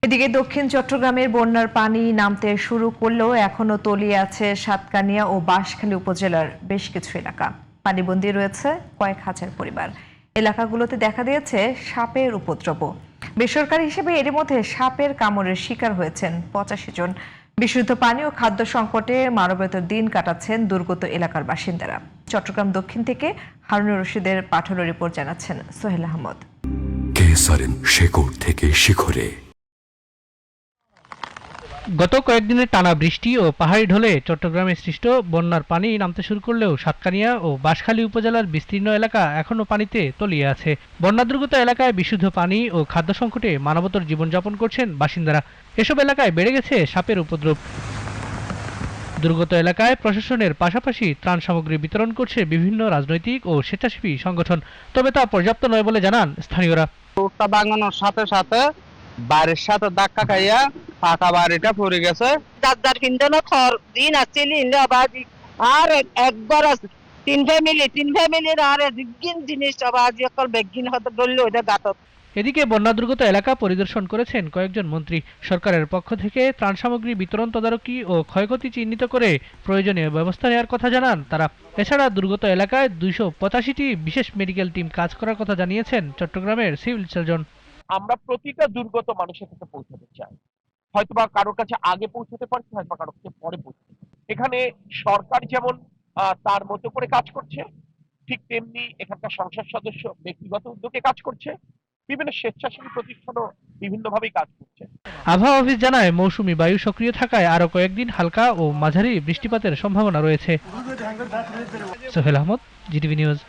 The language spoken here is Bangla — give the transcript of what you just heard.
এদিকে দক্ষিণ চট্টগ্রামের বন্যার পানি নামতে শুরু করলেও এখনো তলিয়ে আছে সাতকানিয়া ও বাঁশখালী উপজেলার বেশ কিছু এলাকা। পানিবন্দী রয়েছে কয়েক হাজার পরিবার। এলাকাগুলোতে দেখা দিয়েছে সাপের উপদ্রব। বেসরকারি হিসেবে এর মধ্যে সাপের কামড়ের শিকার হয়েছেন 85 জন। বিশুদ্ধ পানি ও খাদ্য সংকটে মানবেতর দিন কাটাচ্ছেন দুর্গত এলাকার বাসিন্দারা। চট্টগ্রাম দক্ষিণ থেকে হারুনুর রশিদের পাঠানো রিপোর্ট জানাচ্ছেন সোহেল আহমদ। শেকড় থেকে শিখরে। গত কয়েকদিনের টানা বৃষ্টি ও পাহাড়ি ঢলে চট্টগ্রামে সৃষ্ট বন্যার পানি নামতে শুরু করলেও সাতকানিয়া ও বাঁশখালী উপজেলার বিস্তীর্ণ এলাকা এখনও পানিতে তলিয়ে আছে। বন্যাদুর্গত এলাকায় বিশুদ্ধ পানি ও খাদ্য সংকটে মানবতর জীবনযাপন করছেন বাসিন্দারা। এসব এলাকায় বেড়ে গেছে সাপের উপদ্রব। দুর্গত এলাকায় প্রশাসনের পাশাপাশি ত্রাণ সামগ্রী বিতরণ করছে বিভিন্ন রাজনৈতিক ও স্বেচ্ছাসেবী সংগঠন, তবে তা পর্যাপ্ত নয় বলে জানান স্থানীয়রা। রোডটা ভাঙানোর সাথে সাথে বাড়ির সাথে ধাক্কা খাইয়া পাকা বাড়িটা পড়ে গেছে। দাদার কিন্দনো খর দিন আসছিল ইন্দাবাজি আর একবার তিন ফ্যামিলির আর দিগিন জিনিস আবাজি একল বেগিন হতে দললো এটা গাতত। এদিকে বন্যাদুর্গত এলাকা পরিদর্শন করেছেন কয়েকজন মন্ত্রী। সরকারের পক্ষ থেকে ত্রাণ সামগ্রী বিতরণ তদারকি ও ক্ষয়ক্ষতি চিহ্নিত করে প্রয়োজনীয় ব্যবস্থা নেওয়ার কথা জানান তারা। এছাড়া দুর্গত এলাকায় 285টি বিশেষ মেডিকেল টিম কাজ করার কথা জানিয়েছেন চট্টগ্রামের সিভিল সার্জন। আমরা প্রতিটা দুর্গত মানুষের কাছে পৌঁছাতে চাই, হয়তোবা কারোর কাছে আগে পৌঁছাতে পারছি, হয়তো কারোর কাছে পরে পৌঁছাতে। এখানে সরকার যেমন তার মতো করে কাজ করছে, ঠিক তেমনি এখানকার সংসদ সদস্য ব্যক্তিগত উদ্যোগে কাজ করছে, বিভিন্ন স্বেচ্ছাসেবী প্রতিষ্ঠানও বিভিন্নভাবেই কাজ করছে। আবহাওয়া অফিস জানায় মৌসুমী বায়ু সক্রিয় থাকায় আরো কয়েকদিন হালকা ও মাঝারি বৃষ্টিপাতের সম্ভাবনা রয়েছে। Sohel Ahmed, GTV news.